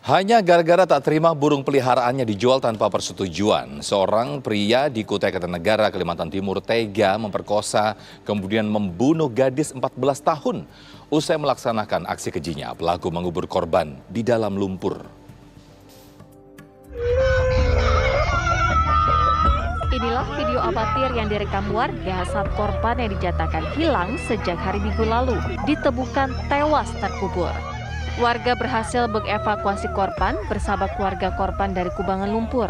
Hanya gara-gara tak terima burung peliharaannya dijual tanpa persetujuan, seorang pria di Kutai Kartanegara, Kalimantan Timur tega memperkosa kemudian membunuh gadis 14 tahun. Usai melaksanakan aksi kejinya, pelaku mengubur korban di dalam lumpur. Inilah video amatir yang direkam warga saat korban yang dinyatakan hilang sejak hari Minggu lalu ditemukan tewas terkubur. Warga berhasil mengevakuasi korban bersama keluarga korban dari kubangan lumpur.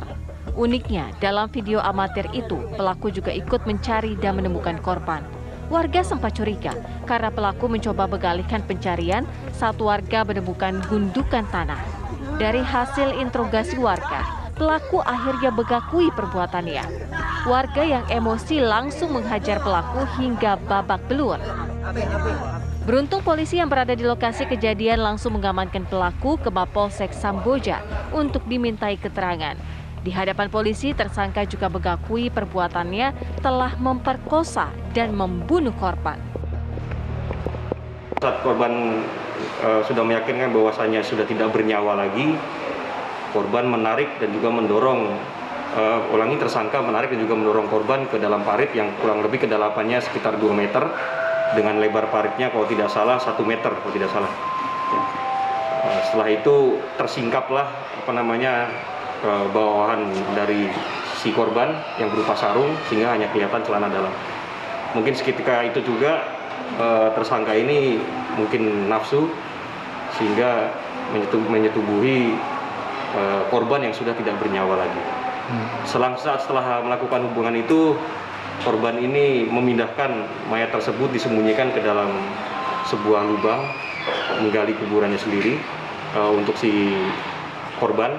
Uniknya, dalam video amatir itu, pelaku juga ikut mencari dan menemukan korban. Warga sempat curiga karena pelaku mencoba mengalihkan pencarian saat warga menemukan gundukan tanah. Dari hasil interogasi warga, pelaku akhirnya mengakui perbuatannya. Warga yang emosi langsung menghajar pelaku hingga babak belur. Beruntung polisi yang berada di lokasi kejadian langsung mengamankan pelaku ke Mapolsek Samboja untuk dimintai keterangan. Di hadapan polisi, tersangka juga mengakui perbuatannya telah memperkosa dan membunuh korban. Saat korban sudah meyakinkan bahwasannya sudah tidak bernyawa lagi, korban menarik dan juga mendorong, tersangka menarik dan juga mendorong korban ke dalam parit yang kurang lebih kedalamannya sekitar 2 meter. Dengan lebar paritnya kalau tidak salah 1 meter kalau tidak salah. Setelah itu tersingkaplah bawahan dari si korban yang berupa sarung sehingga hanya kelihatan celana dalam. Mungkin seketika itu juga tersangka ini mungkin nafsu sehingga menyetubuhi korban yang sudah tidak bernyawa lagi. Setelah melakukan hubungan itu, korban ini memindahkan mayat tersebut, disembunyikan ke dalam sebuah lubang, menggali kuburannya sendiri untuk si korban.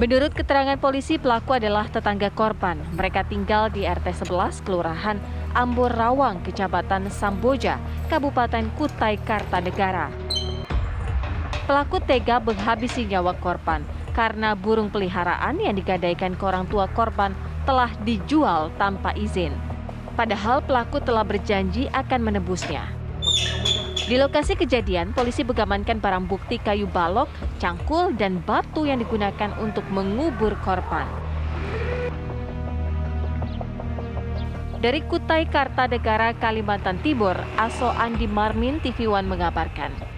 Menurut keterangan polisi, pelaku adalah tetangga korban. Mereka tinggal di RT 11, Kelurahan Ambor Rawang, Kecamatan Samboja, Kabupaten Kutai Kartanegara. Pelaku tega menghabisi nyawa korban karena burung peliharaan yang digadaikan ke orang tua korban telah dijual tanpa izin. Padahal pelaku telah berjanji akan menebusnya. Di lokasi kejadian, polisi mengamankan barang bukti kayu balok, cangkul, dan batu yang digunakan untuk mengubur korban. Dari Kutai Kartanegara, Kalimantan Timur, Aso Andi Marmin, TV One mengabarkan.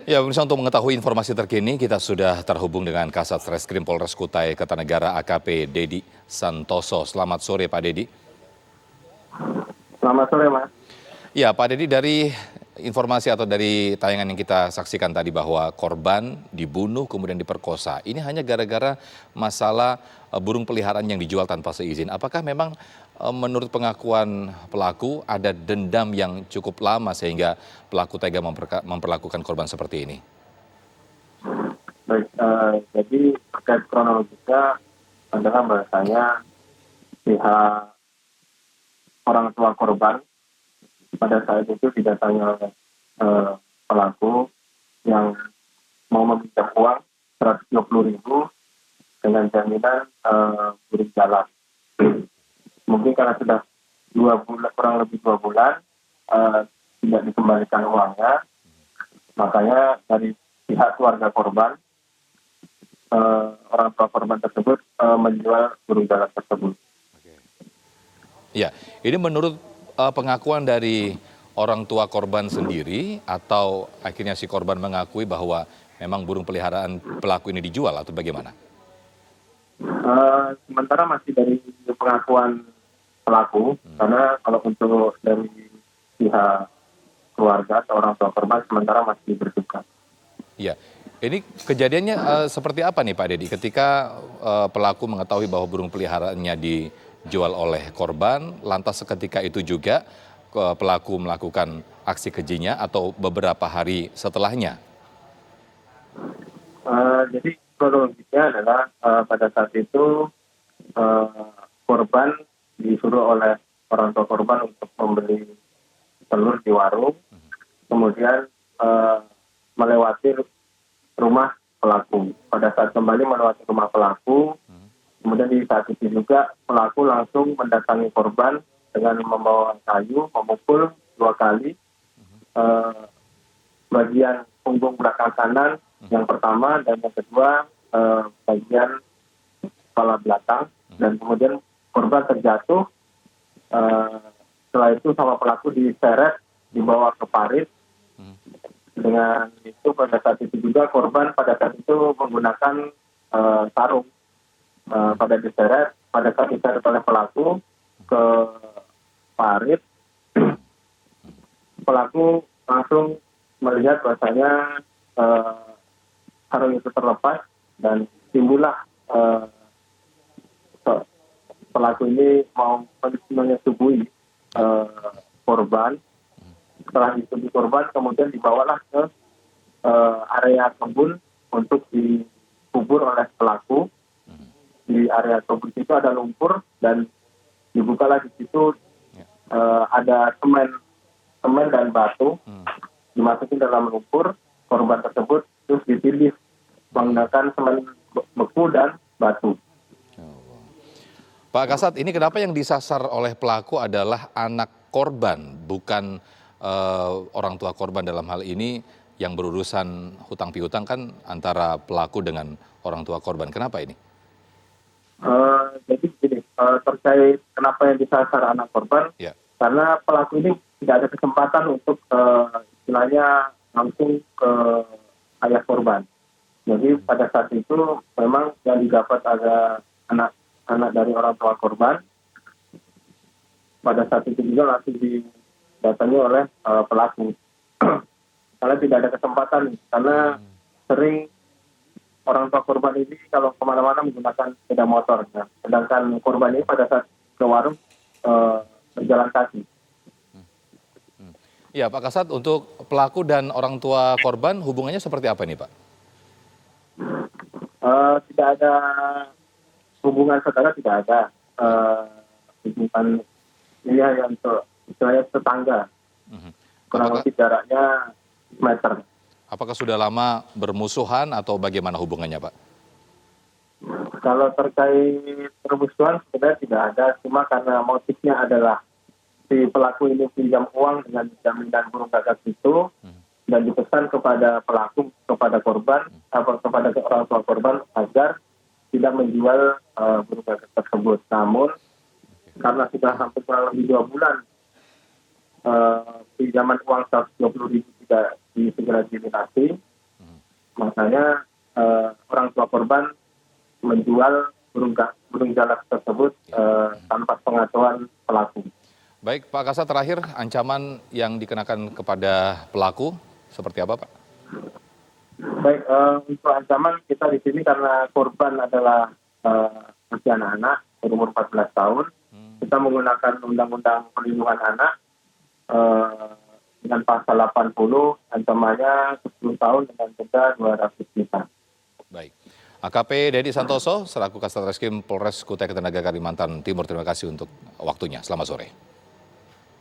Ya, pemirsa, untuk mengetahui informasi terkini, kita sudah terhubung dengan Kasat Reskrim Polres Kutai Kartanegara AKP Dedi Santoso. Selamat sore, Pak Dedi. Selamat sore, Mas. Ya, Pak Dedi, dari informasi atau dari tayangan yang kita saksikan tadi bahwa korban dibunuh kemudian diperkosa. Ini hanya gara-gara masalah burung peliharaan yang dijual tanpa seizin. Apakah memang menurut pengakuan pelaku ada dendam yang cukup lama sehingga pelaku tega memperlakukan korban seperti ini? Baik, jadi terkait kronologisnya adalah bahasanya pihak orang tua korban pada saat itu didatangi oleh pelaku yang mau meminjam uang 120.000 dengan jaminan burung jalan. Mungkin karena sudah 2 bulan, kurang lebih 2 bulan tidak dikembalikan uangnya, makanya dari pihak keluarga korban, orang tua korban tersebut menjual burung jalan tersebut. Ya, ini menurut pengakuan dari orang tua korban sendiri atau akhirnya si korban mengakui bahwa memang burung peliharaan pelaku ini dijual atau bagaimana? Sementara masih dari pengakuan pelaku, karena kalau untuk dari pihak keluarga atau orang tua korban sementara masih berduka. Iya, ini kejadiannya seperti apa nih Pak Dedi ketika pelaku mengetahui bahwa burung peliharaannya dijual oleh korban, lantas seketika itu juga pelaku melakukan aksi kejinya atau beberapa hari setelahnya? Jadi kronologisnya adalah pada saat itu korban disuruh oleh orang tua korban untuk membeli telur di warung, kemudian melewati rumah pelaku. Pada saat kembali melewati rumah pelaku, kemudian di saat itu juga pelaku langsung mendatangi korban dengan membawa kayu, memukul 2 kali eh, bagian punggung belakang kanan yang pertama, dan yang kedua bagian kepala belakang, dan kemudian korban terjatuh. Setelah itu sama pelaku diseret, dibawa ke parit. Dengan itu pada saat itu juga korban pada saat itu menggunakan sarung. Pada saat diseret oleh pelaku ke parit, pelaku langsung melihat bahwasanya sarung itu terlepas, dan timbullah pelaku ini mau menyetubuhi korban. Setelah disetubuhi korban, kemudian dibawalah ke area kebun untuk dikubur oleh pelaku. Di area kebun itu ada lumpur, dan dibukalah di situ ada semen dan batu, dimasukin dalam lumpur. Korban tersebut terus dipilih menggunakan semen beku dan batu. Pak Kasat, ini kenapa yang disasar oleh pelaku adalah anak korban, bukan orang tua korban dalam hal ini yang berurusan hutang piutang kan antara pelaku dengan orang tua korban. Kenapa ini? Jadi begini, terkait kenapa yang disasar anak korban, Ya. karena pelaku ini tidak ada kesempatan untuk istilahnya langsung ke ayah korban. Jadi pada saat itu memang yang didapat ada anak dari orang tua korban. Pada saat itu juga langsung didatangi oleh pelaku. Karena tidak ada kesempatan, karena sering orang tua korban ini kalau kemana-mana menggunakan sepeda motor. Nah, sedangkan korban ini pada saat ke warung berjalan kaki. Ya, Pak Kasat, untuk pelaku dan orang tua korban hubungannya seperti apa ini, Pak? Tidak ada hubungan saudara, tidak ada hubungan ini hanya untuk istilahnya tetangga. Kurang lebih jaraknya meter. Apakah sudah lama bermusuhan atau bagaimana hubungannya, Pak? Kalau terkait permusuhan sebenarnya tidak ada, cuma karena motifnya adalah si pelaku ini pinjam uang dengan jaminan burung gagak itu, dan dipesan kepada pelaku, kepada korban, kepada orang tua korban agar tidak menjual burung gagak tersebut. Namun karena sudah hampir kurang lebih 2 bulan pinjaman uang 120.000 tidak segera dilunasi, makanya orang tua korban menjual burung jalak tersebut tanpa pengetahuan pelaku. Baik, Pak Kasat, terakhir ancaman yang dikenakan kepada pelaku seperti apa, Pak? Baik, untuk ancaman kita di sini karena korban adalah masih anak-anak berumur 14 tahun, kita menggunakan Undang-Undang Perlindungan Anak dengan pasal 80, ancamannya 10 tahun dengan denda 200 juta. Baik. AKP Dedi Santoso, selaku Kasat Reskrim Polres Kutai Kartanegara Kalimantan Timur, terima kasih untuk waktunya. Selamat sore.